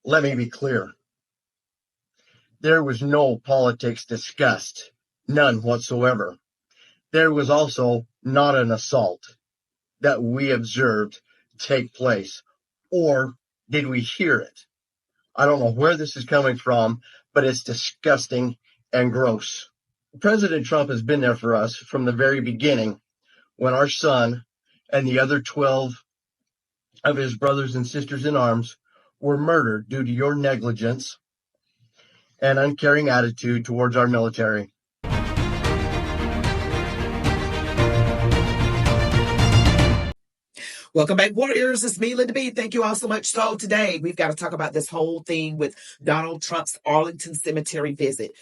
Let me be clear. There was no politics discussed, none whatsoever. There was also not an assault that we observed take place, or did we hear it? I don't know where this is coming from, but it's disgusting and gross. President Trump has been there for us from the very beginning when our son and the other 12 of his brothers and sisters in arms were murdered due to your negligence and uncaring attitude towards our military. Welcome back, Warriors. It's me, Linda B. Thank you all so much. So today we've got to talk about this whole thing with Donald Trump's Arlington cemetery visit.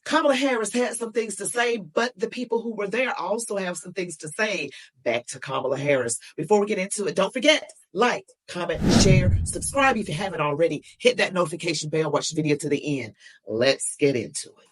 Kamala Harris had some things to say, but the people who were there also have some things to say. Back to Kamala Harris. Before we get into it, don't forget, like, comment, share, subscribe if you haven't already. Hit that notification bell, watch the video to the end. Let's get into it.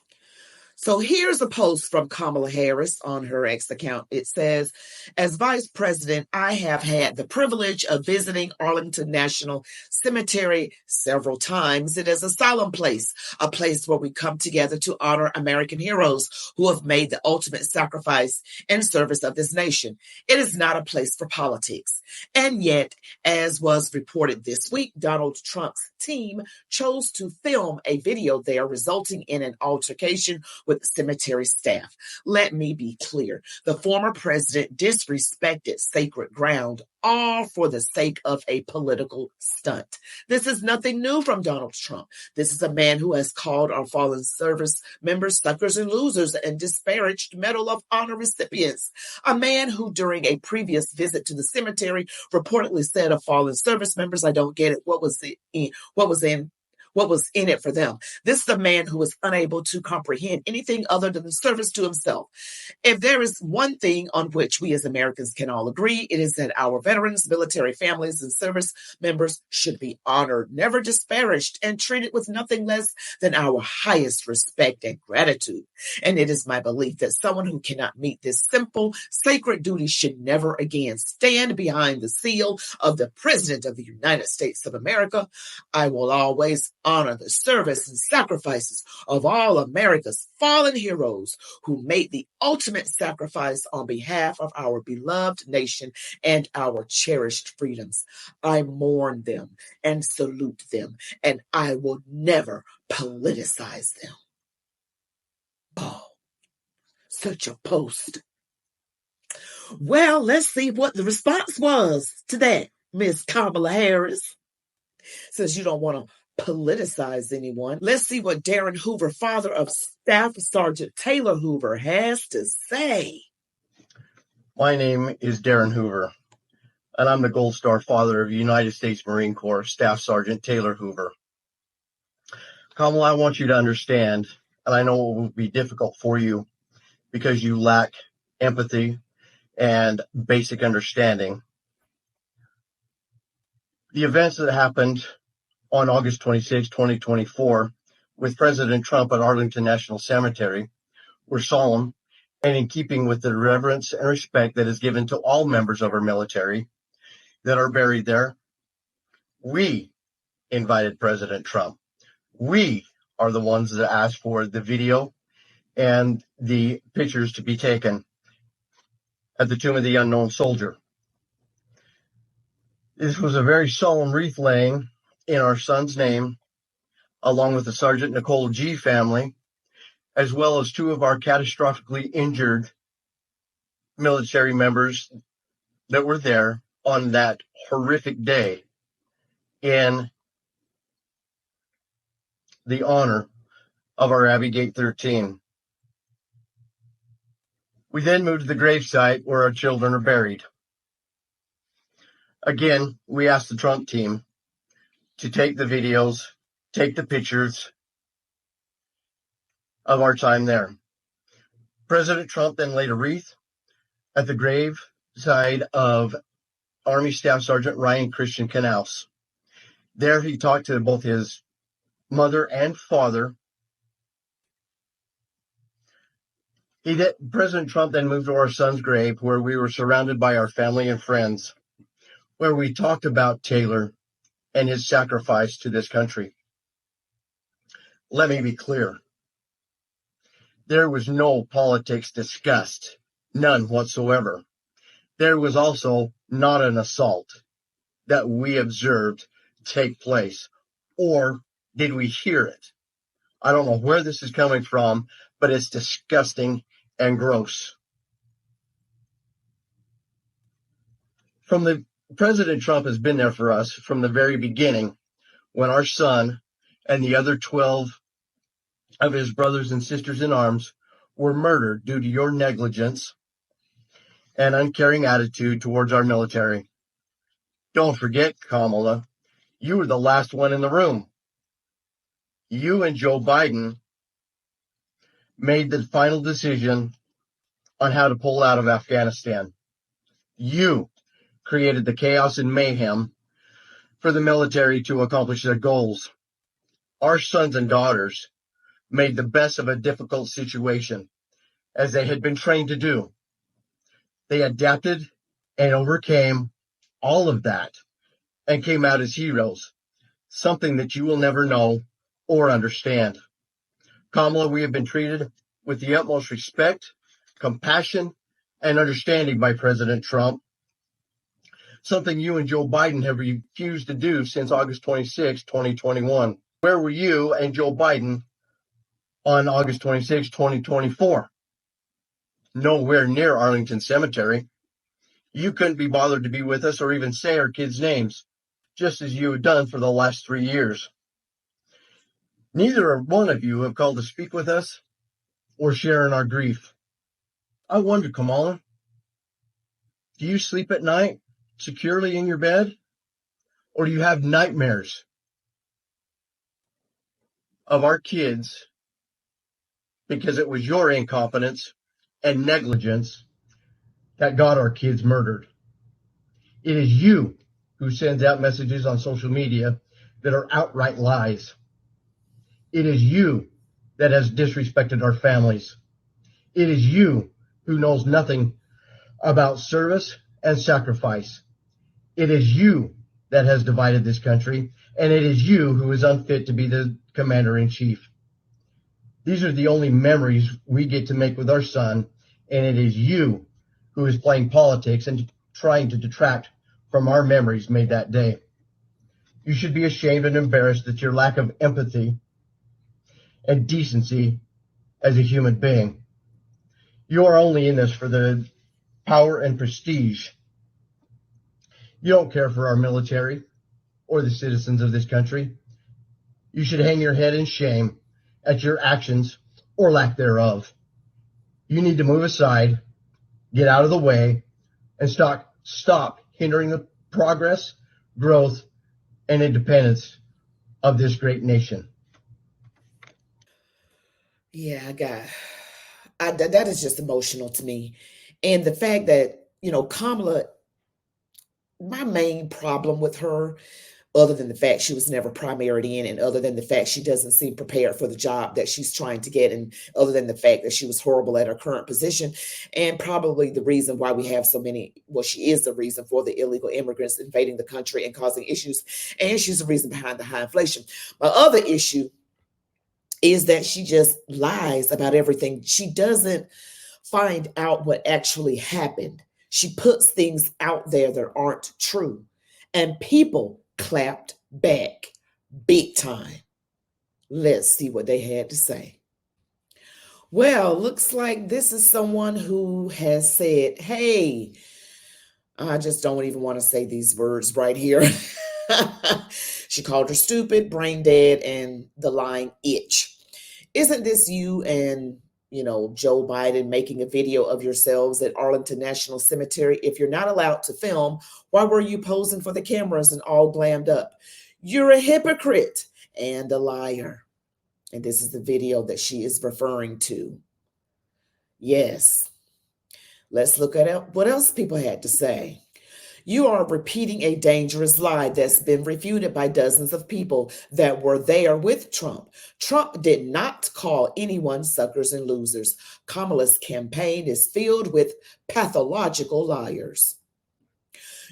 So here's a post from Kamala Harris on her X account. It says, as Vice President, I have had the privilege of visiting Arlington National Cemetery several times. It is a solemn place, a place where we come together to honor American heroes who have made the ultimate sacrifice in service of this nation. It is not a place for politics. And yet, as was reported this week, Donald Trump's team chose to film a video there, resulting in an altercation with cemetery staff. Let me be clear. The former president disrespected sacred ground, all for the sake of a political stunt. This is nothing new from Donald Trump. This is a man who has called our fallen service members suckers and losers and disparaged Medal of Honor recipients. A man who, during a previous visit to the cemetery, reportedly said of fallen service members, I don't get it. What was in it for them? This is a man who is unable to comprehend anything other than the service to himself. If there is one thing on which we as Americans can all agree, it is that our veterans, military families, and service members should be honored, never disparaged, and treated with nothing less than our highest respect and gratitude. And it is my belief that someone who cannot meet this simple, sacred duty should never again stand behind the seal of the President of the United States of America. I will always honor the service and sacrifices of all America's fallen heroes who made the ultimate sacrifice on behalf of our beloved nation and our cherished freedoms. I mourn them and salute them, and I will never politicize them. Oh, such a post. Well, let's see what the response was to that, Miss Kamala Harris. Since you don't want to politicize anyone, let's see what Darren Hoover, father of Staff Sergeant Taylor Hoover, has to say. My name is Darren Hoover, and I'm the Gold Star father of United States Marine Corps Staff Sergeant Taylor Hoover. Kamala, I want you to understand, and I know it will be difficult for you because you lack empathy and basic understanding. The events that happened on August 26, 2024, with President Trump at Arlington National Cemetery were solemn and in keeping with the reverence and respect that is given to all members of our military that are buried there. We invited President Trump. We are the ones that asked for the video and the pictures to be taken at the Tomb of the Unknown Soldier. This was a very solemn wreath laying in our son's name, along with the Sergeant Nicole G family, as well as two of our catastrophically injured military members that were there on that horrific day in the honor of our Abbey Gate 13. We then moved to the gravesite where our children are buried. Again, we asked the Trump team to take the videos, take the pictures of our time there. President Trump then laid a wreath at the graveside of Army Staff Sergeant Ryan Christian Canals. There he talked to both his mother and father. President Trump then moved to our son's grave, where we were surrounded by our family and friends, where we talked about Taylor and his sacrifice to this country. Let me be clear. There was no politics discussed, none whatsoever. There was also not an assault that we observed take place, or did we hear it? I don't know where this is coming from, but it's disgusting and gross. President Trump has been there for us from the very beginning, when our son and the other 12 of his brothers and sisters in arms were murdered due to your negligence and uncaring attitude towards our military. Don't forget, Kamala, you were the last one in the room. You and Joe Biden made the final decision on how to pull out of Afghanistan. You created the chaos and mayhem for the military to accomplish their goals. Our sons and daughters made the best of a difficult situation, as they had been trained to do. They adapted and overcame all of that and came out as heroes, something that you will never know or understand. Kamala, we have been treated with the utmost respect, compassion, and understanding by President Trump, something you and Joe Biden have refused to do since August 26, 2021. Where were you and Joe Biden on August 26, 2024? Nowhere near Arlington Cemetery. You couldn't be bothered to be with us or even say our kids' names, just as you had done for the last 3 years. Neither one of you have called to speak with us or share in our grief. I wonder, Kamala, do you sleep at night securely in your bed, or do you have nightmares of our kids because it was your incompetence and negligence that got our kids murdered? It is you who sends out messages on social media that are outright lies. It is you that has disrespected our families. It is you who knows nothing about service and sacrifice. It is you that has divided this country, and it is you who is unfit to be the commander-in-chief. These are the only memories we get to make with our son, and it is you who is playing politics and trying to detract from our memories made that day. You should be ashamed and embarrassed at your lack of empathy and decency as a human being. You are only in this for the power and prestige. You don't care for our military or the citizens of this country. You should hang your head in shame at your actions or lack thereof. You need to move aside, get out of the way, and stop hindering the progress, growth, and independence of this great nation. Yeah, that is just emotional to me. And the fact that, Kamala, my main problem with her, other than the fact she was never primaried in, and other than the fact she doesn't seem prepared for the job that she's trying to get, and other than the fact that she was horrible at her current position, and probably the reason why we have so many, well, she is the reason for the illegal immigrants invading the country and causing issues, and she's the reason behind the high inflation. My other issue is that she just lies about everything. She doesn't find out what actually happened. She puts things out there that aren't true, and people clapped back big time. Let's see what they had to say. Well, looks like this is someone who has said, hey, I just don't even want to say these words right here. She called her stupid, brain dead, and the lying itch. Isn't this you and Joe Biden making a video of yourselves at Arlington National Cemetery? If you're not allowed to film, why were you posing for the cameras and all glammed up? You're a hypocrite and a liar. And this is the video that she is referring to. Yes. Let's look at what else people had to say. You are repeating a dangerous lie that's been refuted by dozens of people that were there with Trump. Trump did not call anyone suckers and losers. Kamala's campaign is filled with pathological liars.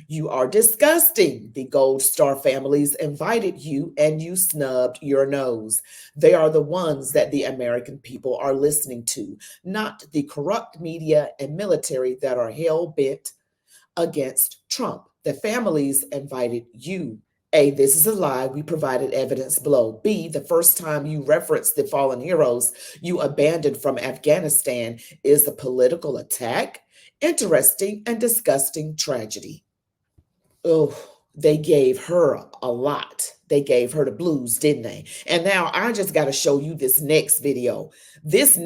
You are disgusting. The Gold Star families invited you and you snubbed your nose. They are the ones that the American people are listening to, not the corrupt media and military that are hell bent against Trump. The families invited you. A, this is a lie. We provided evidence below. B, the first time you referenced the fallen heroes you abandoned from Afghanistan is a political attack. Interesting and disgusting tragedy. Oh, they gave her a lot. They gave her the blues, didn't they? And now I just got to show you this next video. This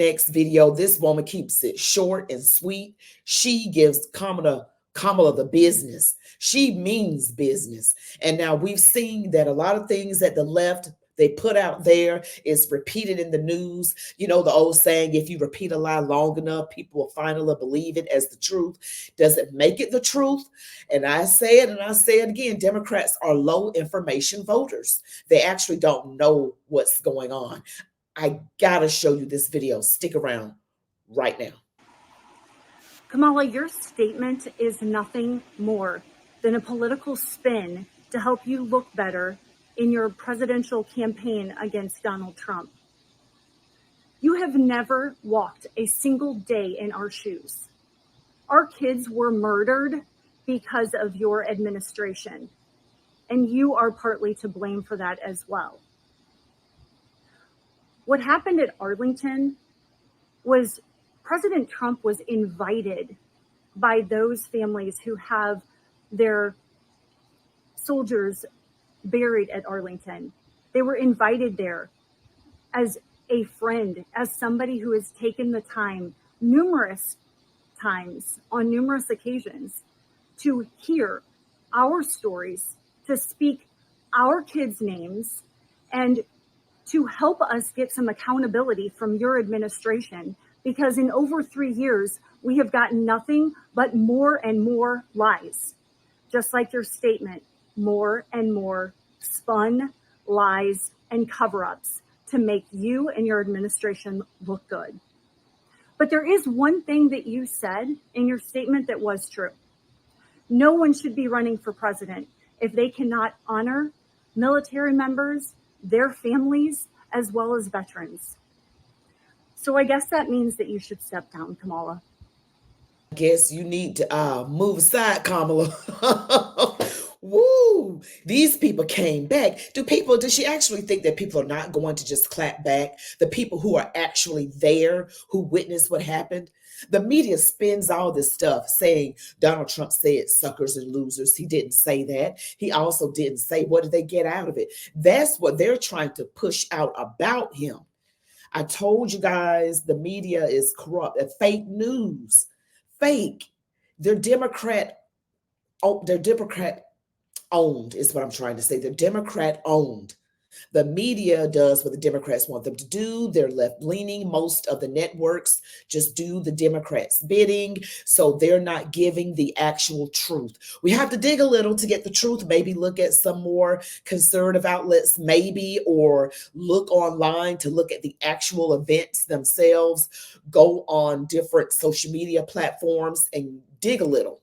woman keeps it short and sweet. She gives Kamala the business. She means business. And now we've seen that a lot of things that the left they put out there is repeated in the news. You know, the old saying, if you repeat a lie long enough, people will finally believe it as the truth. Does it make it the truth? And I say it and I say it again, Democrats are low information voters. They actually don't know what's going on. I gotta show you this video. Stick around right now. Kamala, your statement is nothing more than a political spin to help you look better in your presidential campaign against Donald Trump. You have never walked a single day in our shoes. Our kids were murdered because of your administration, and you are partly to blame for that as well. What happened at Arlington was President Trump was invited by those families who have their soldiers buried at Arlington. They were invited there as a friend, as somebody who has taken the time numerous times on numerous occasions to hear our stories, to speak our kids' names, and to help us get some accountability from your administration. Because in over 3 years, we have gotten nothing but more and more lies. Just like your statement, more and more spun lies and cover-ups to make you and your administration look good. But there is one thing that you said in your statement that was true. No one should be running for president if they cannot honor military members, their families, as well as veterans. So I guess that means that you should step down, Kamala. I guess you need to move aside, Kamala. Woo! These people came back. Does she actually think that people are not going to just clap back? The people who are actually there, who witnessed what happened? The media spins all this stuff saying Donald Trump said suckers and losers. He didn't say that. He also didn't say, what did they get out of it? That's what they're trying to push out about him. I told you guys the media is corrupt. Fake news. Fake. They're Democrat owned is what I'm trying to say. They're Democrat owned. The media does what the Democrats want them to do. They're left leaning. Most of the networks just do the Democrats' bidding. So they're not giving the actual truth. We have to dig a little to get the truth. Maybe look at some more conservative outlets, maybe, or look online to look at the actual events themselves. Go on different social media platforms and dig a little.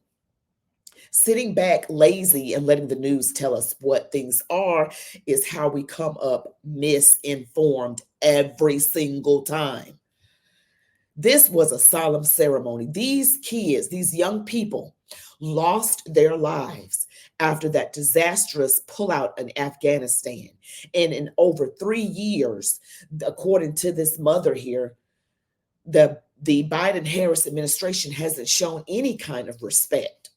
Sitting back lazy and letting the news tell us what things are is how we come up misinformed every single time. This was a solemn ceremony. These kids, these young people, lost their lives after that disastrous pullout in Afghanistan. And in over 3 years, according to this mother here, the Biden-Harris administration hasn't shown any kind of respect.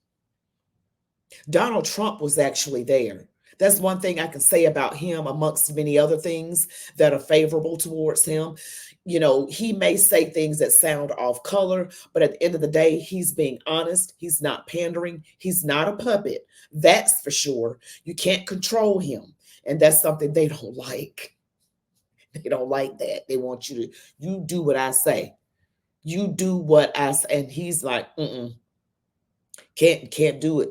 Donald Trump was actually there. That's one thing I can say about him, amongst many other things that are favorable towards him. You know, he may say things that sound off color, but at the end of the day, he's being honest. He's not pandering. He's not a puppet. That's for sure. You can't control him. And that's something they don't like. They don't like that. They want you do what I say. You do what I say. And he's like, can't do it.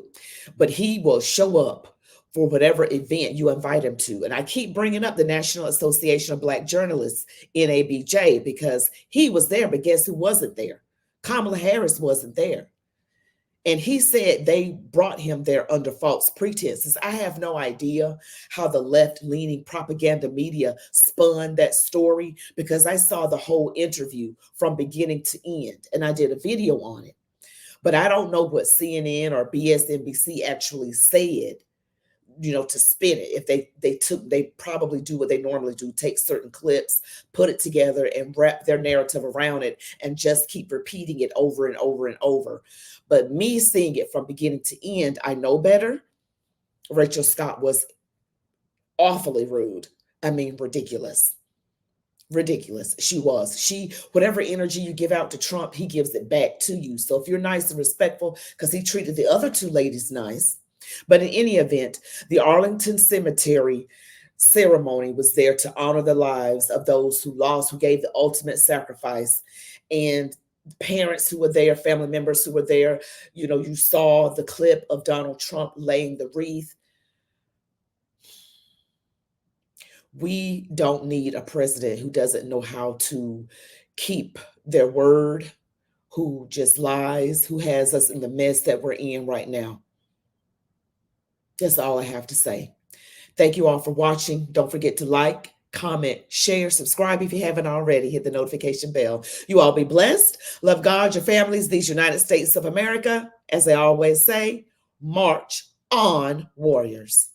But he will show up for whatever event you invite him to. And I keep bringing up the National Association of Black Journalists, NABJ, because he was there, but guess who wasn't there? Kamala Harris wasn't there. And he said they brought him there under false pretenses. I have no idea how the left-leaning propaganda media spun that story, because I saw the whole interview from beginning to end, and I did a video on it. But I don't know what CNN or BSNBC actually said, to spin it. If they probably do what they normally do, take certain clips, put it together, and wrap their narrative around it, and just keep repeating it over and over and over. But me seeing it from beginning to end, I know better. Rachel Scott was awfully rude. I mean, ridiculous. Ridiculous. She was. Whatever energy you give out to Trump, he gives it back to you. So if you're nice and respectful, because he treated the other two ladies nice. But in any event, the Arlington Cemetery ceremony was there to honor the lives of those who lost, who gave the ultimate sacrifice, and parents who were there, family members who were there. You saw the clip of Donald Trump laying the wreath. We don't need a president who doesn't know how to keep their word, who just lies, who has us in the mess that we're in right now. That's all I have to say. Thank you all for watching. Don't forget to like, comment, share, subscribe if you haven't already. Hit the notification bell. You all be blessed. Love God, your families, these United States of America. As I always say, march on, warriors.